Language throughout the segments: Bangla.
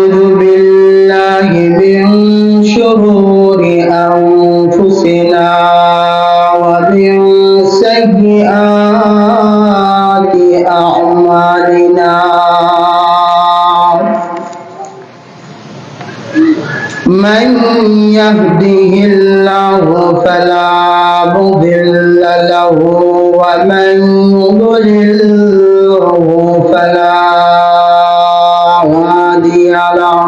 أعوذ بالله من شرور أنفسنا ومن سيئات أعمالنا من يهده الله فلا مضل له ومن يضلله فلا هادي له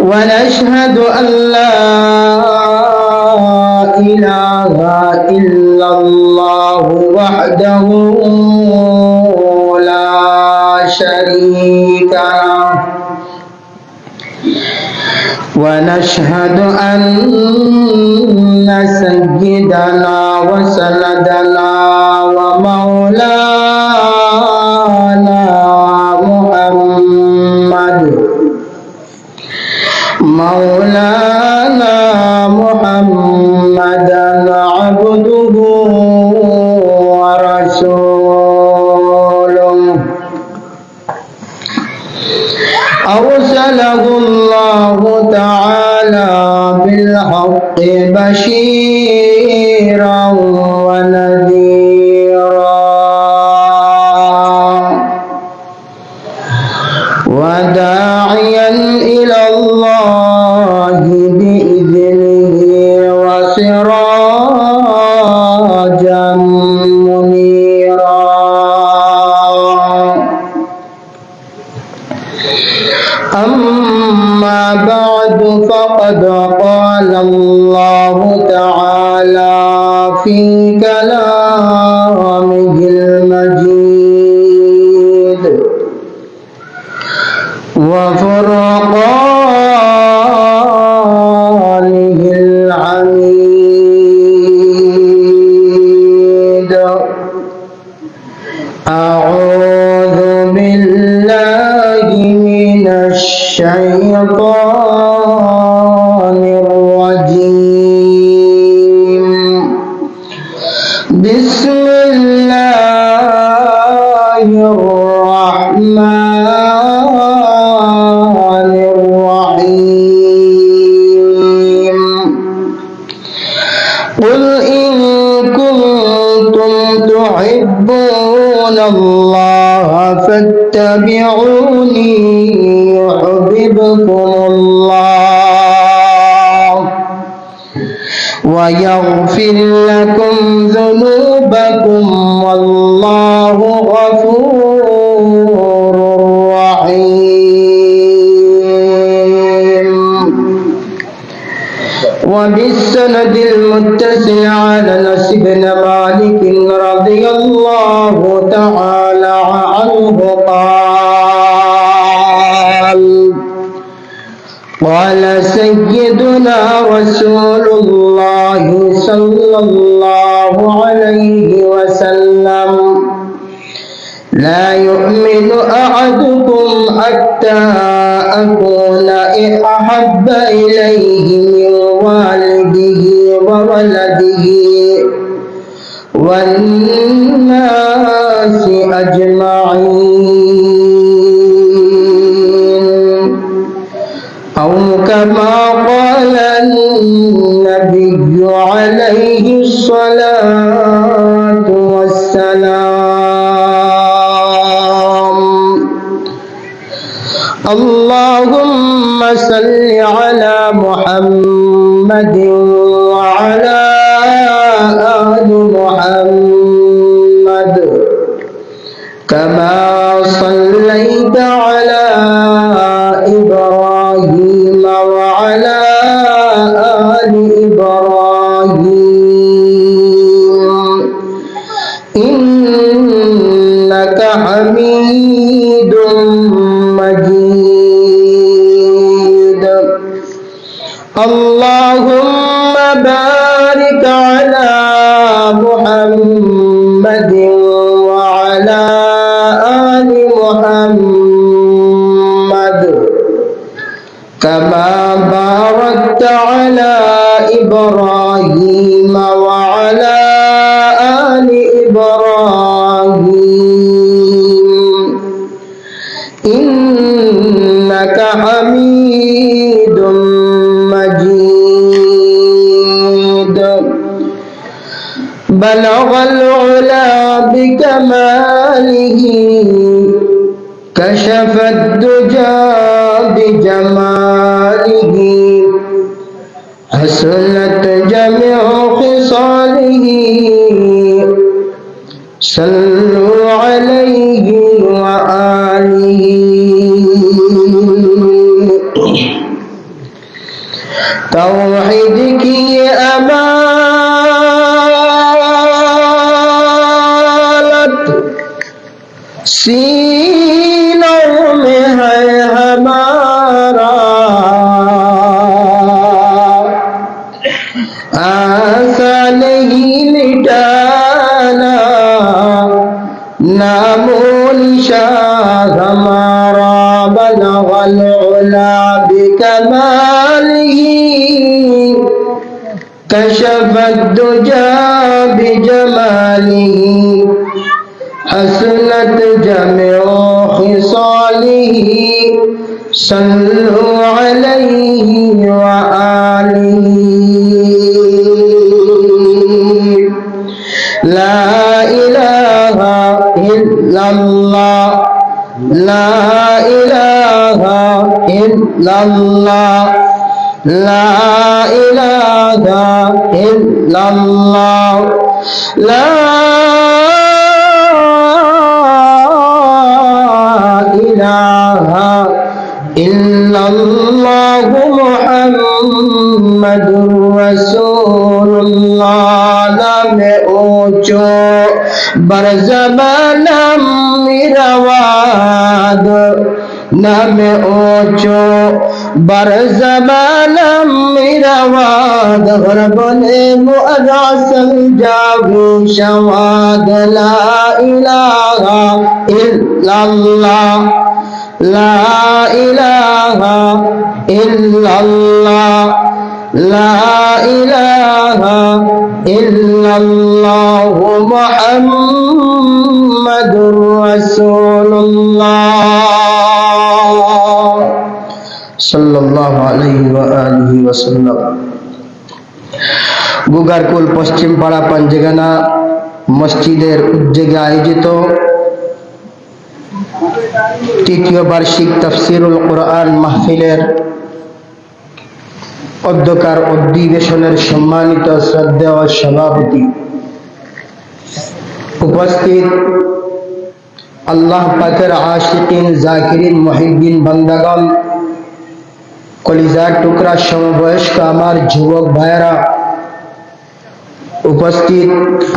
ونشهد أن لا إله إلا الله وحده لا شريك له ونشهد أن سيدنا وسندنا ومولانا محمدا عبده ورسوله أرسله الله تعالى بالحق بشيرا ونذيرا وداعيا إلى الله بإذنه وسراجا منيرا أما بعد فقد قال الله تعالى في كلامه المجيد وفرقانه الحميد أعوذ بالله من الشيطان الرجيم بسم الله الرحمن الرحيم قل إن كنتم تحبون الله فاتبعوني يحببكم الله ويغفر لكم ذنوبكم والله غفور رحيم وبالسند المتصل على أنس بن مالك رضي الله تعالى عنه قال سيدنا رسول الله صلى الله عليه وسلم لا يؤمن أحدكم حتى أكون أحب إليه من والده وولده والناس أجمعين أو كما قال النبي عليه الصلاة والسلام اللهم صل على محمد وعلى آل محمد كما صليت على إبراهيم وعلى آل إبراهيم إنك حميد مجيد اللهم بارك على محمد وعلى آل محمد كما باركت على إبراهيم وعلى آل إبراهيم ইন্নাকা হামিদুম মাজিদ। বালাগাল উলা বিকামালিহি কাশাফাদ দুজা বিজামালিহি হাসনাত জামিউ খিসালিহি সাল্লু আলাইহি ওয়া আলিহি। तौहीद की अमानत सीनों में है हमारा, आसा नहीं मिटाना नामो निशान हमारा। बलगल उला बिकमालिही कशफद दुजा बिजमालिही हसनत जमिउ खिसालिही सल्लु अलैहि व आलिही। ला इलाहा इल्लल्लाह, ला इलाहा इल्लल्लाह, ला इलाहा इल्लल्लाह, ला इलाहा इल्लल्लाह मुहम्मदुर रसूलुल्लाह। नामे ऊंचो बरज़बाना मिरवाद, नामे ऊंचो बरज़बाना मिरवाद गरबने मुअज़्ज़म जागो शवाद। ला इलाहा इल्लल्लाह, ला इलाहा इल्लल्लाह, ला इलाहा इल्लल्लाह मुहम्मदुर रसूलुल्लाह सल्लल्लाहु अलैहि व आलिहि वसल्लम। গুগারকুল পশ্চিম পাড়া পাঞ্জেগানা মসজিদের উদ্যোগে আয়োজিত তৃতীয় বার্ষিক তাফসিরুল কোরআন মাহফিলের অধ্যকার অধিবেশনের সম্মানিত শ্রদ্ধেয় সভাপতি, উপস্থিত আল্লাহ পাকের আশিকিন জাকিরিন মুহিব্বিন বান্দাগণ, কলিজার টুকরা সমবয়স্ক আমার যুবক ভাইয়েরা, উপস্থিত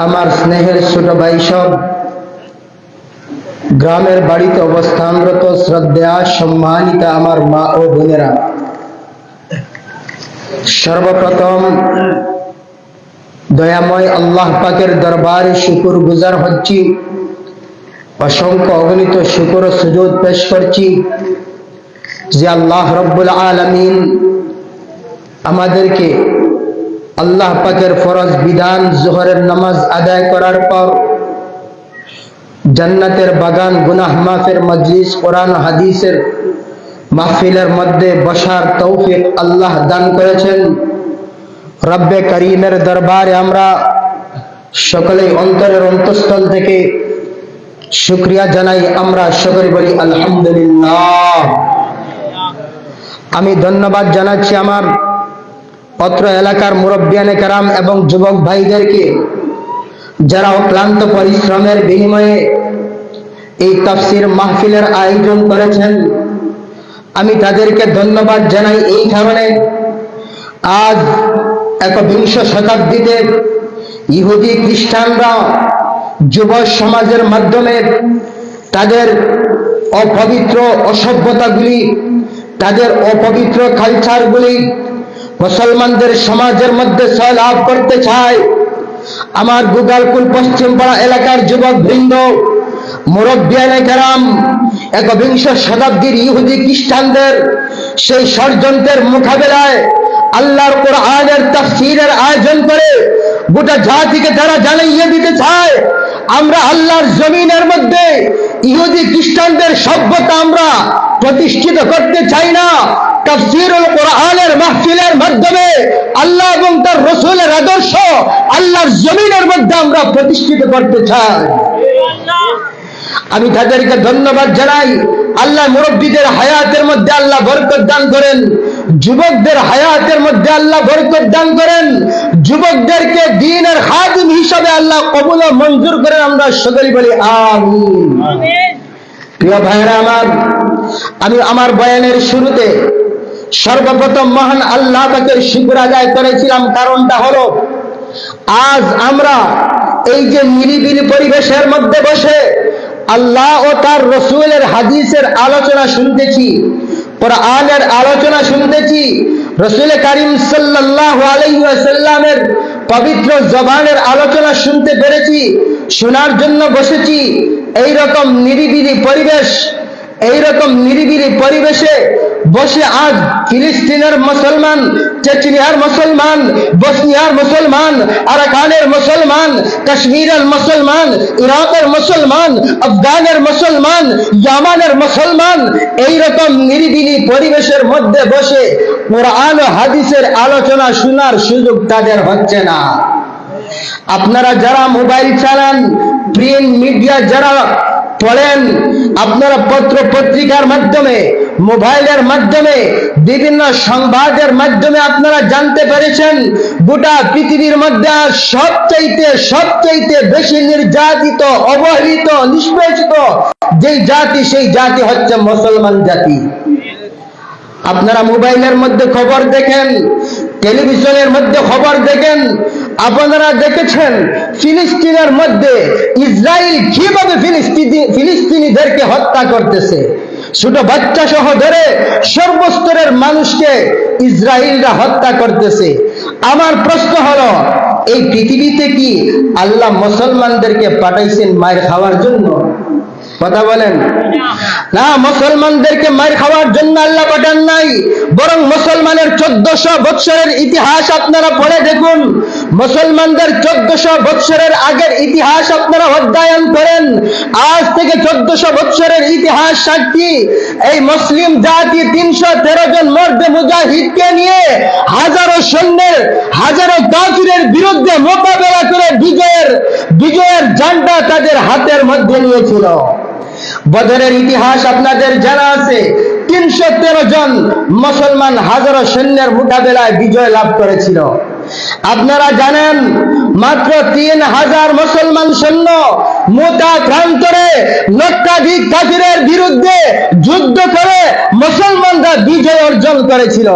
আমার স্নেহের ছোট ভাই সব, গ্রামের বাড়িতে অবস্থানরত শ্রদ্ধা সম্মানিতা আমার মা ও বোনেরা, সর্বপ্রথম দয়াময় আল্লাহ পাকের দরবারে শুকর গুজার হচ্ছি, অসংখ্য অগণিত শুকর ও সুজুদ পেশ করছি যে আল্লাহ রব্বুল আলামিন আমাদেরকে আল্লাহ পাকের ফরজ বিধান যোহরের নামাজ আদায় করার পর জান্নাতের বাগান গুনাহ মাফের মজলিস কোরআন হাদিসের মাহফিলের মধ্যে বসার তৌফিক আল্লাহ দান করেছেন। রব্বে করিমের দরবারে আমরা সকলেই অন্তরের অন্তঃস্থল থেকে শুকরিয়া জানাই। আমরা সকলে বলি আলহামদুলিল্লাহ। আমি ধন্যবাদ জানাচ্ছি আমার অত্র এলাকার মুরব্বিয়ানে কেরাম এবং যুবক ভাইদেরকে, যারা অক্লান্ত পরিশ্রমের বিনিময়ে এই তাফসীর মাহফিলের আয়োজন করেছেন। আমি তাদেরকে ধন্যবাদ জানাই এই কারণে, আজ একবিংশ শতাব্দীতে ইহুদি খ্রিস্টানরা যুব সমাজের মাধ্যমে তাদের অপবিত্র অসভ্যতাগুলি, তাদের অপবিত্র কালচারগুলি মুসলমানদের সমাজের মধ্যে ছড়ালাভ করতে চায়। আমার গুগারকুল পশ্চিম পাড়া এলাকার যুবক বৃন্দ, মুরব্বিয়ানে কেরাম, একবিংশ শতাব্দীর ইহুদি খ্রিস্টানদের সেই ষড়যন্ত্রের মোকাবেলায় আল্লাহর কোরআনের তাফসীরের আয়োজন করে গোটা জাতিকে তারা জানিয়ে দিতে চায়, আমরা আল্লাহর জমিনের মধ্যে ইহুদি খ্রিস্টানদের সভ্যতা আমরা প্রতিষ্ঠিত করতে চাই না। তাফসীরুল কোরআনের মাহফিলের মাধ্যমে আল্লাহ এবং তার রাসূলের আদর্শ আল্লাহর জমিনের মধ্যে আমরা প্রতিষ্ঠিত করতে চাই। আমি তাদেরকে ধন্যবাদ জানাই। আল্লাহ মুরব্বীদের হায়াতের মধ্যে আল্লাহ বরকত দান করেন, যুবকদের হায়াতের মধ্যে আল্লাহ বরকত দান করেন, যুবকদেরকে দ্বীনের খাদিম হিসাবে আল্লাহ কবুল ও মঞ্জুর করেন। আমরা সকলেই বলি আমিন। প্রিয় ভাইরা আমার, আমি আমার বয়ানের শুরুতে সর্বপ্রথম মহান আল্লাহ পাকের শুকর আদায় করেছিলাম। কারণটা হলো, আজ আমরা এই যে নিরিবিলি পরিবেশের মধ্যে বসে আল্লাহ ও তার রাসূলের হাদিসের আলোচনা শুনতেছি, কোরআনের আলোচনা শুনতেছি, রাসূল কারীম সাল্লাল্লাহু আলাইহি ওয়াসাল্লামের পবিত্র জবানের আলোচনা শুনতে পেরেছি, শোনার জন্য বসেছি। এইরকম নিরিবিলি পরিবেশ, এইরকম নিরিবিলি পরিবেশে বসে আজ ফিলিস্তিনের মুসলমান, চেচনিয়ার মুসলমান, বসনিয়ার মুসলমান, আরাকানের মুসলমান, কাশ্মীরের মুসলমান, ইরাকের মুসলমান, আফগানের মুসলমান, ইয়ামানের মুসলমান, এইরকম নিরিবিলি পরিবেশের মধ্যে বসে কোরআন ও হাদিসের আলোচনা শোনার সুযোগ তাদের হচ্ছে না। আপনারা যারা মোবাইল চালান, প্রিন্ট মিডিয়া যারা পড়েন, আপনারা পত্র পত্রিকার মাধ্যমে, মোবাইলের মাধ্যমে, বিভিন্ন সংবাদের মাধ্যমে আপনারা জানতে পেরেছেন গোটা পৃথিবীর মধ্যে সবচাইতে বেশি নির্যাতিত, অবহেলিত, নিষ্পেষিত যেই জাতি, সেই জাতি হচ্ছে মুসলমান জাতি। আপনারা মোবাইলের মধ্যে খবর দেখেন, টেলিভিশনের মধ্যে খবর দেখেন, আপনারা দেখেছেন ফিলিস্তিনের মধ্যে ইসরায়েল কিভাবে ফিলিস্তিনিদেরকে হত্যা করতেছে। ছোট বাচ্চা সহ ধরে সর্বস্তরের মানুষকে ইসরায়েলরা হত্যা করতেছে। আমার প্রশ্ন হলো, এই পৃথিবীতে কি আল্লাহ মুসলমানদেরকে পাঠাইছেন মায়ের খাওয়ার জন্য? কথা বলেন না, মুসলমানদেরকে মার খাওয়ার জন্য আল্লাহ পাঠান নাই, বরং মুসলমানের 1400 বৎসরের ইতিহাস আপনারা পড়ে দেখুন। মুসলমানদের 1400 বৎসরের আগের ইতিহাস আপনারা অধ্যয়ন করেন। আজ থেকে 1400 বৎসরের ইতিহাস সাক্ষী, এই মুসলিম জাতি 313 জন মর্দে মুজাহিদকে নিয়ে হাজারো সৈন্যের, হাজারো কাফিরের বিরুদ্ধে মোকাবেলা করে বিজয়ের ঝান্ডা তাদের হাতের মধ্যে নিয়েছিল। বদরের ইতিহাস আপনাদের জানা আছে। 313 জন মুসলমান হাজারো সৈন্যের মোকাবেলায় বিজয় লাভ করেছিল। আপনারা জানেন, মাত্র 3000 মুসলমান সৈন্য মুতা প্রান্তরে লক্ষাধিক কাফিরের বিরুদ্ধে যুদ্ধ করে মুসলমানরা বিজয় অর্জন করেছিল।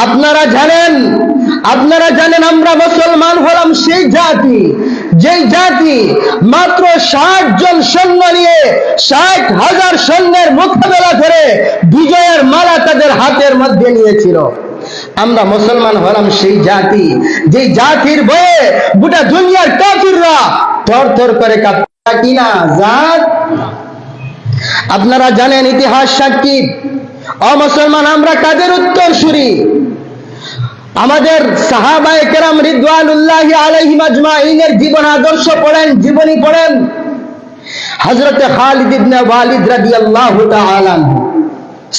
আপনারা জানেন আমরা মুসলমান হলাম সেই জাতি, যেই জাতি মাত্র 60 জন সৈন্য নিয়ে 60,000 সৈন্যের মোকাবেলা করে বিজয়ের মালা তাদের হাতের মধ্যে নিয়েছিল। আমরা মুসলমান হলাম সেই জাতি, যে জাতির ভয়ে গোটা দুনিয়ার কাফিররা থরথর করে কাঁপে কিনা জাত। আপনারা জানেন, ইতিহাস সাক্ষী, অমুসলমান আমরা কাদের উত্তরসূরি? আমাদের সাহাবায়ে কেরাম রিদওয়ানুল্লাহি আলাইহিম আজমাইনের জীবন আদর্শ পড়েন, জীবনী পড়েন। হযরত খালিদ ইবনে ওয়ালিদ রাদিয়াল্লাহু তাআলা আনহু,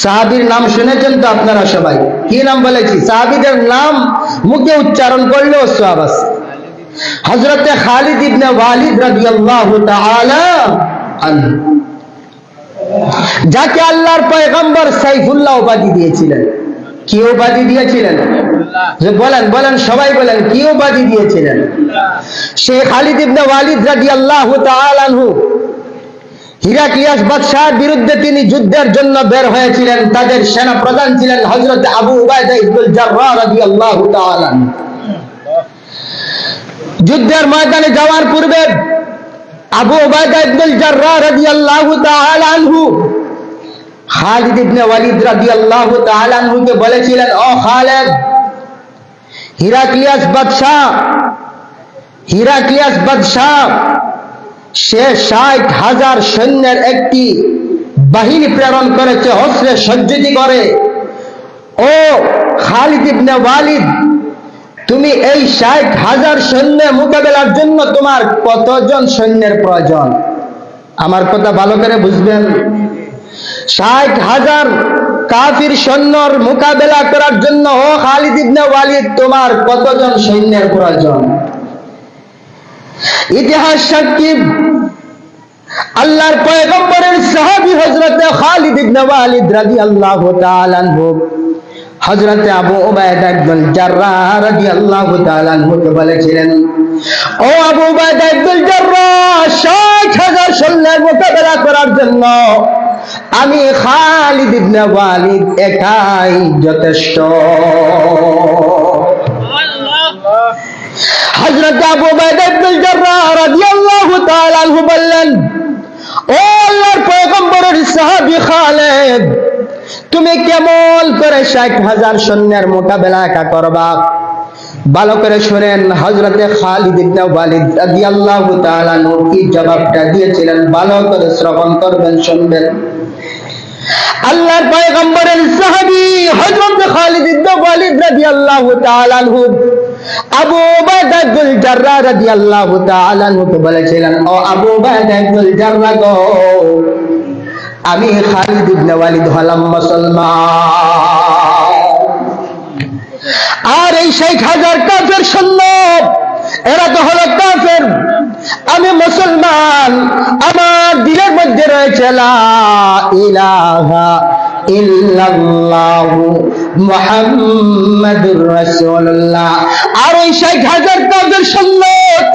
সাহাবীর নাম শুনেছেন তো আপনারা সবাই? কি নাম বলেছি? সাহাবীদের নাম মুখে উচ্চারণ করলেও সওয়াব আছে। হযরত খালিদ ইবনে ওয়ালিদ রাদিয়াল্লাহু তাআলা আনহু, যাকে আল্লাহর পয়গম্বর সাইফুল্লাহ উপাধি দিয়েছিলেন। কি উপাধি দিয়েছিলেন? যে বলেন সবাই বলেন, কি উপাধি দিয়েছিলেন? শেখ খালিদ ইবনে ওয়ালিদ রাদিয়াল্লাহু তাআলা আনহু হিরাক্লিয়াস বাদশাহর বিরুদ্ধে তিনি যুদ্ধের জন্য বের হয়েছিলেন। তাদের সেনা প্রধান ছিলেন হযরত আবু উবাইদা ইবনুল জাররাহ রাদিয়াল্লাহু তাআলা আনহু। যুদ্ধের ময়দানে যাওয়ার পূর্বে আবু উবাইদা ইবনুল জাররাহ রাদিয়াল্লাহু তাআলা আনহু খালিদ ইবনে ওয়ালিদ রাদিয়াল্লাহু তাআলা আনহুকে বলেছিলেন, ও খালিদ, হিরাক্লিয়াস বাদশাহ সে 60,000 সৈন্যের একটি বাহিনী প্রেরণ করেছে, অস্ত্রে সজ্জিত করে। ও খালিদ ইবনে ওয়ালিদ, তুমি এই 60,000 সৈন্যের মোকাবেলার জন্য তোমার কতজন সৈন্যের প্রয়োজন? আমার কথা ভালো করে বুঝবেন। 60,000 কাফির সৈন্যর মোকাবেলা করার জন্য ও খালিদ ইবনে ওয়ালিদ তোমার কতজন সৈন্যের প্রয়োজন? ইতিহাস সাক্ষী, আল্লাহর পয়গম্বরের সাহাবী হযরত খালিদ ইবনে ওয়ালিদ রাদিয়াল্লাহু তাআলা আনহু হযরত আবু উবাইদা ইবনুল জাররাহ রাদিয়াল্লাহু তাআলা আনহুকে বলেছিলেন, ও আবু উবাইদা ইবনুল জাররাহ, 60,000 সৈন্যের মোকাবেলা করার জন্য আমি খালিদ ইবনে ওয়ালিদ একাই যথেষ্ট। হযরত আবু উবাইদা ইবনুল জাররাহ রাদিয়াল্লাহু তাআলা আনহু বললেন, ও আল্লাহর পয়গম্বরের সাহাবী খালিদ, তুমি কেমন করে 60,000 সৈন্যের মোকাবেলা একা করবা? ভালো করে শুনেন, হযরতে খালিদ ইবনে ওয়ালিদ রাদিয়াল্লাহু তাআলা আনহু কি জবাবটা দিয়েছিলেন, ভালো করে শ্রবণ করবেন, শুনবেন। আল্লাহর পয়গম্বরের সাহাবী হযরত খালিদ ইবনে ওয়ালিদ রাদিয়াল্লাহু তাআলা আনহু আবু উবাইদা ইবনুল জাররাহ রাদিয়াল্লাহু তাআলা আনহুকে বলেছিলেন, ও আবু উবাইদা ইবনুল জাররাহ গো, আমি খালিদ ইবনে ওয়ালিদ হলাম মুসলমান, আর এই 60,000 কাফের সৈন্য এরা তো হলো কাফের, আমি মুসলমান, আমার দিলের মধ্যে রয়েছে লা ইলাহা ইল্লাল্লাহু মুহাম্মাদুর রাসূলুল্লাহ। আর ওই 60,000 কাফের সৈন্য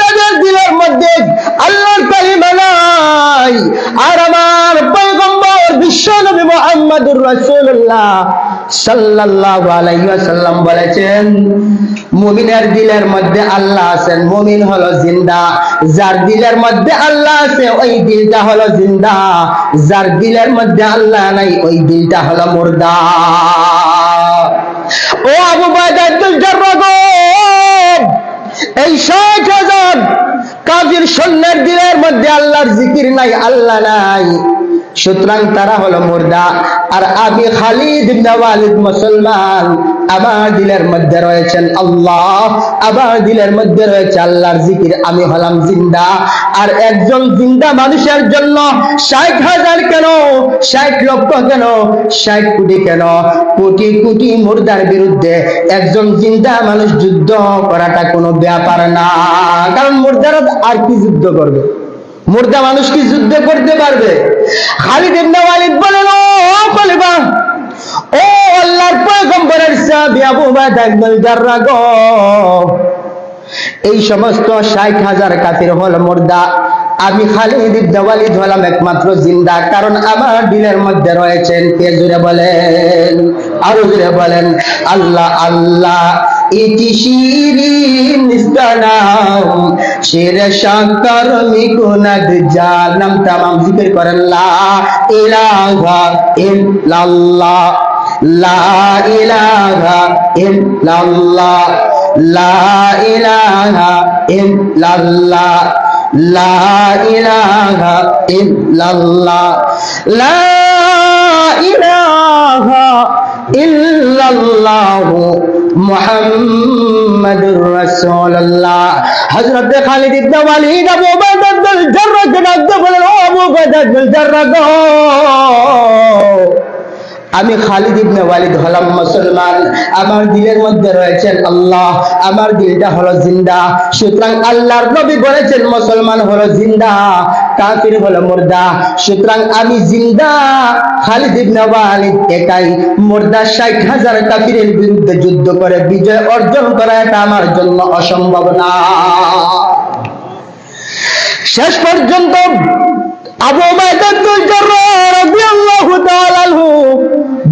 তাদের দিলের মধ্যে আল্লাহর কালিমা নাই, আর আমার পয়গম্বর বিশ্বনবী মুহাম্মাদুর রাসূলুল্লাহ সাল্লাল্লাহু আলাইহি ওয়াসাল্লাম বলেছেন, মুমিনের দিলের মধ্যে আল্লাহ আছেন, মুমিন হলো জিন্দা, যার দিলের মধ্যে আল্লাহ আছে ওই দিলটা হলো জিন্দা, যার দিলের মধ্যে আল্লাহ নাই ওই দিলটা হলো মুর্দা। ও আবু উবাইদা ইবনুল জাররাহ, এই 60,000 কাফির সৈন্যের দিলের মধ্যে আল্লাহর জিকির নাই, আল্লাহ নাই, সুতরাং তারা হলো মুর্দা। আর আমি খালিদ ইবনে ওয়ালিদ মুসলমান, আমার দিলের মধ্যে রয়েছেন আল্লাহ, আমার দিলের মধ্যে রয়েছে আল্লাহর জিকির, আমি হলাম জিন্দা। আর একজন জিন্দা মানুষের জন্য 60,000 কেন, 60 লক্ষ কেন, 60 কোটি কেন, কোটি কোটি মুর্দার বিরুদ্ধে একজন জিন্দা মানুষ যুদ্ধ করাটা কোনো ব্যাপার না। কারণ মুর্দারা আর কি যুদ্ধ করবে? মুর্দা মানুষ কি যুদ্ধ করতে পারবে? খালিদ ইবনে ওয়ালিদ বলেন, ও খলিফা, ও আল্লাহর পয়গম্বরের সাহাবী আবু উবাইদা ইবনুল জাররাহ গো, এই সমস্ত 60,000 কাফির হল মুর্দা, আমি খালিদ ইবনে ওয়ালিদ হলাম একমাত্র জিন্দা, কারণ আমার দিলের মধ্যে রয়েছেন কে? জোরে বলেন, আরো জোরে বলেন, আল্লাহ আল্লাহ। ইতি শিরিন নিস্তানাম শিরে শাকর মিকুনাদ জানাম, তামাম জিকির করেন লা ইলাহা ইল্লাল্লাহ, লা ইলাহা ইল্লাল্লাহ, লা ইলাহা ইল্লাল্লাহ, লা ইলাহা ইল্লাল্লাহ, লা ইলাহা ইল্লাল্লাহু মুহাম্মাদুর রাসূলুল্লাহ। হযরত খালিদ ইবনে ওয়ালিদ আবু উবাইদা ইবনুল জাররাহকে ডাকতে বলেন, ও আবু উবাইদা ইবনুল জাররাহ গো, আমি খালিদ ইবনে ওয়ালিদ হলাম মুসলমান, আমার দিলের মধ্যে রয়েছেন আল্লাহ, আমার দিলটা হলো জিন্দা, সুতরাং আল্লাহর নবী বলেছেন মুসলমান হলো জিন্দা, কাফির হলো মুর্দা, সুতরাং আমি জিন্দা খালিদ ইবনে ওয়ালিদ একাই মুর্দা 60,000 কাফিরের বিরুদ্ধে যুদ্ধ করে বিজয় অর্জন করা এটা আমার জন্য অসম্ভব না। শেষ পর্যন্ত আবু উবাইদা ইবনুল জাররাহ রাদিয়াল্লাহু তাআলা আনহু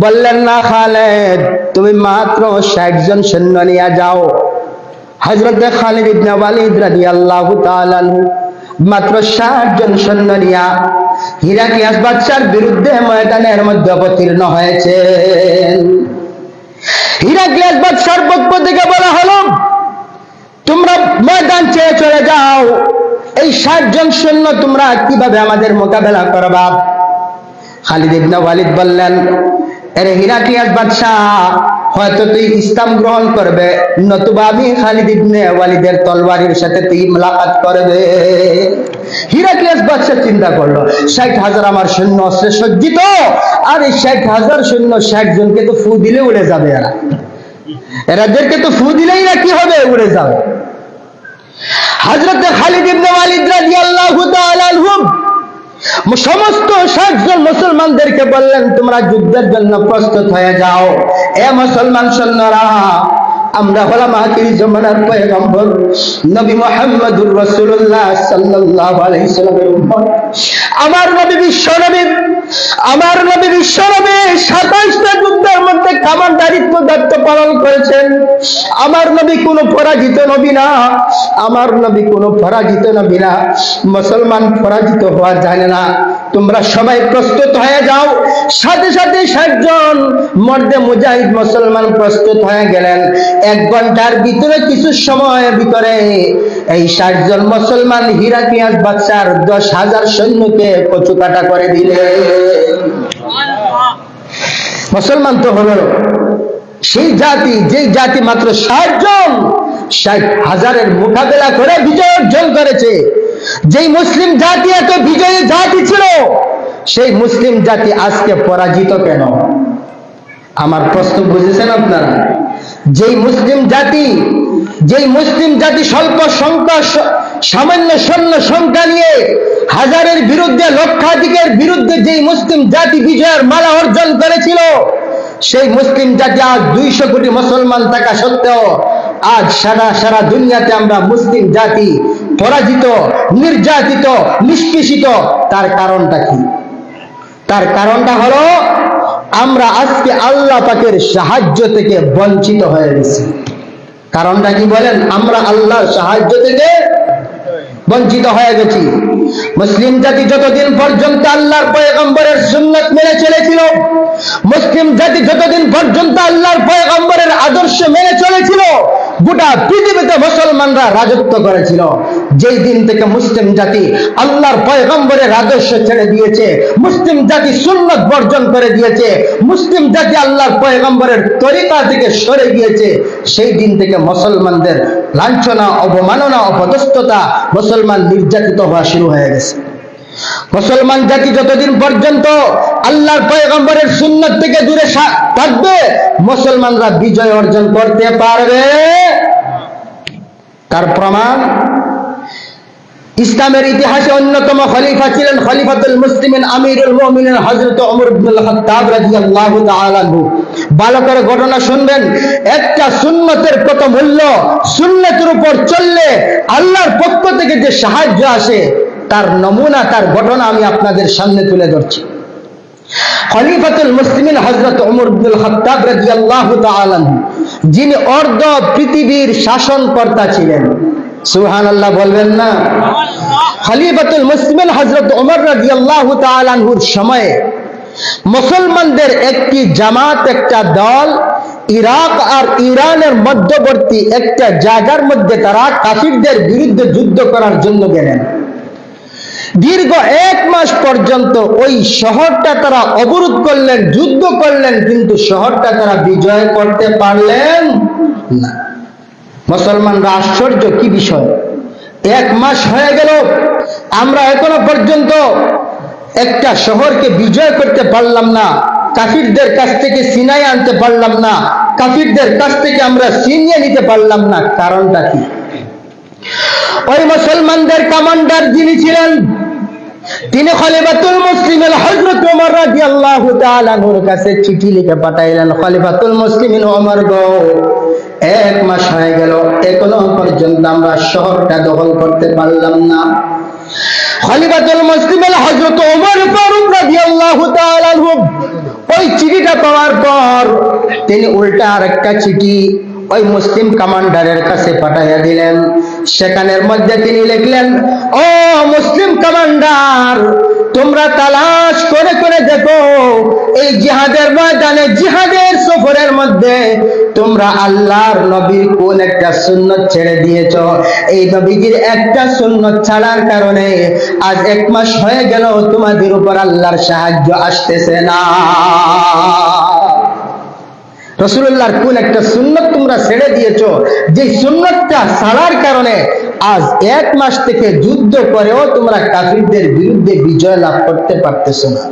বললেন, না খালিদ, তুমি মাত্র 60 জন সৈন্য নিয়ে যাও। হযরত খালিদ ইবনে ওয়ালিদ রাদিয়াল্লাহু তাআলা আনহু মাত্র 60 জন সৈন্য নিয়ে হিরাক্লিয়াস বাদশার বিরুদ্ধে ময়দানের মধ্যে অবতীর্ণ হয়েছেন। হিরাক্লিয়াস বাদশার পক্ষ থেকে বলা হলো, তোমরা ময়দান ছেড়ে চলে যাও, এই 60 জন সৈন্য তোমরা কিভাবে আমাদের মোকাবেলা করবা? খালিদ ইবনে ওয়ালিদ বললেন, আরে হিরাক্লিয়াস বাদশা, হয়তো তুই ইসলাম গ্রহণ করবে, নতুবা আমি খালিদ ইবনে ওয়ালিদের তলওয়ারের সাথে তুই মুলাকাত করবে। হিরাক্লিয়াস বাদশা চিন্তা করলো, 60,000 আমার সৈন্য অস্ত্রে সজ্জিত, আর এই 60,000 সৈন্য 60 জনকে তো ফু দিলে উড়ে যাবে, এরাদেরকে তো ফু দিলেই না কি হবে, উড়ে যাবে। হযরত খালিদ ইবনে ওয়ালিদ রাদিয়াল্লাহু তাআলা আনহু সমস্ত 60 জন মুসলমানদেরকে বললেন, তোমরা যুদ্ধের জন্য প্রস্তুত হয়ে যাও। এ মুসলমান সৈন্যরা, আমরা হলাম আখির জামানার পয়গম্বর নবী মুহাম্মদুর রাসূলুল্লাহ সাল্লাল্লাহু আলাইহি সাল্লামের উম্মত। আমার নবী বিশ্বনবী, আমার নবী বিশ্বনবী 27টা যুদ্ধের মধ্যে কামানদারিত্ব দায়িত্ব পালন করেছেন। আমার নবী কোনো পরাজিত নবী না, আমার নবী কোনো পরাজিত নবী না। মুসলমান পরাজিত হওয়া জানে না। তোমরা সবাই প্রস্তুত হয়ে যাও। সাথে সাথে 60 জন মর্দে মুজাহিদ মুসলমান প্রস্তুত হয়ে গেলেন। 1 ঘন্টার ভিতরে, কিছু সময়ের ভিতরে এই 60 জন মুসলমান হিরাক্লিয়াস বাদশার 10,000 সৈন্যকে কচুকাটা করে দিলেন। মুসলমান তো হলো সেই জাতি, যেই জাতি মাত্র 60 জন 60,000-এর মোকাবেলা করে বিজয় অর্জন করেছে। যেই মুসলিম জাতি এত বিজয়ী জাতি ছিল, সেই মুসলিম জাতি আজকে পরাজিত কেন? আমার প্রশ্ন বুঝেছেন আপনারা? যেই মুসলিম জাতি স্বল্প সংখ্যা, সামান্য সৈন্য সংখ্যা নিয়ে হাজারের বিরুদ্ধে, লক্ষাধিকের বিরুদ্ধে যেই মুসলিম জাতি বিজয়ের মালা অর্জন করেছিল, সেই মুসলিম জাতি আজ 200 কোটি মুসলমান থাকা সত্ত্বেও আজ সারা দুনিয়াতে আমরা মুসলিম জাতি পরাজিত, নির্যাতিত, নিষ্পেষিত। তার কারণটা কি? তার কারণটা হলো আমরা আজকে আল্লাহ পাকের সাহায্য থেকে বঞ্চিত হয়ে গেছি। কারণটা কি বলেন? আমরা আল্লাহর সাহায্য থেকে বঞ্চিত হয়ে গেছি। মুসলিম জাতি যতদিন পর্যন্ত আল্লাহর পয়গম্বরের সুন্নাত মেনে চলেছিল, মুসলিম জাতি যতদিন পর্যন্ত আল্লাহর পয়গম্বরের আদর্শ মেনে চলেছিল, গোটা পৃথিবীতে মুসলমানরা রাজত্ব করেছিল। যেই দিন থেকে মুসলিম জাতি আল্লাহর পয়গম্বরের আদর্শ ছেড়ে দিয়েছে, মুসলিম জাতি সুন্নাত বর্জন করে দিয়েছে, মুসলিম জাতি আল্লাহর পয়গম্বরের তরিকা থেকে সরে গিয়েছে, সেই দিন থেকে মুসলমানদের লাঞ্ছনা, অবমাননা, অপদস্থতা, মুসলমান নির্যাতিত হওয়া শুরু হয়ে গেছে। মুসলমান জাতি যতদিন পর্যন্ত আল্লাহর পয়গম্বরের সুন্নাত থেকে দূরে থাকবে, মুসলমানরা বিজয় অর্জন করতে পারবে। তার প্রমাণ ইসলামের ইতিহাসে অন্যতম খলিফা ছিলেন খলিফাতুল মুসলিমিন আমিরুল মুমিনিন হযরত ওমর ইবনুল খাত্তাব রাদিয়াল্লাহু তাআলা আনহু। ভালো করে ঘটনা শুনবেন। একটা সুন্নতের কত মূল্য, সুন্নতের উপর চললে আল্লাহর পক্ষ থেকে যে সাহায্য আসে, তার নমুনা, তার ঘটনা আমি আপনাদের সামনে তুলে ধরছি। খলিফাতুল মুসলিমিন হযরত ওমর ইবনুল খাত্তাব রাদিয়াল্লাহু তাআলা আনহু, যিনি অর্ধ পৃথিবীর শাসনকর্তা ছিলেন। সুবহানাল্লাহ বলবেন না? খলিফাতুল মুসলিমিন হযরত ওমর রাদিয়াল্লাহু তাআলা আনহুর সময়ে মুসলমানদের একটি জামাত, একটা দল ইরাক আর ইরানের মধ্যবর্তী একটা জায়গার মধ্যে তারা কাফিরদের বিরুদ্ধে যুদ্ধ করার জন্য গেলেন। দীর্ঘ 1 মাস পর্যন্ত ওই শহরটা তারা অবরোধ করলেন, যুদ্ধ করলেন, কিন্তু শহরটা তারা বিজয় করতে পারলেন না। মুসলমানরা আশ্চর্য, কি বিষয়, 1 মাস হয়ে গেল, আমরা এখনো পর্যন্ত একটা শহরকে বিজয় করতে পারলাম না, কাফিরদের কাছ থেকে ছিনাই আনতে পারলাম না, কাফিরদের কাছ থেকে আমরা ছিনিয়ে নিতে পারলাম না। কারণটা কি? ওই মুসলমানদের কমান্ডার যিনি ছিলেন, তিনি খলিফাতুল মুসলিমিন হযরত ওমর রাদিয়াল্লাহু তাআলা আনহুর কাছে চিঠি লিখে পাঠাইলেন, খলিফাতুল মুসলিমিন ওমর গো, 1 মাস হয়ে গেল, এখনো পর্যন্ত আমরা শহরটা দখল করতে পারলাম না। খলিফাতুল মুসলিমিন হযরত ওমর ফারুক রাদিয়াল্লাহু তাআলা আনহু ওই চিঠিটা পাওয়ার পর তিনি উল্টা আরেকটা চিঠি ওই মুসলিম কমান্ডারের কাছে পাঠাইয়া দিলেন। সেখানের মধ্যে তিনি লিখলেন, ও মুসলিম কমান্ডার, তোমরা তালাশ করে করে দেখো এই জিহাদের ময়দানে, জিহাদের সফরের মধ্যে তোমরা আল্লাহর নবীর কোন একটা সুন্নাত ছেড়ে দিয়েছো। এই নবীজির একটা সুন্নাত ছাড়ার কারণে আজ 1 মাস হয়ে গেল তোমাদের উপর আল্লাহর সাহায্য আসতেছে না। রাসূলুল্লাহর কোন একটা সুন্নত তোমরা ছেড়ে দিয়েছো, যে সুন্নতটা ছাড়ার কারণে আজ 1 মাস থেকে যুদ্ধ করেও তোমরা কাফিরদের বিরুদ্ধে বিজয় লাভ করতে পারতেছো না।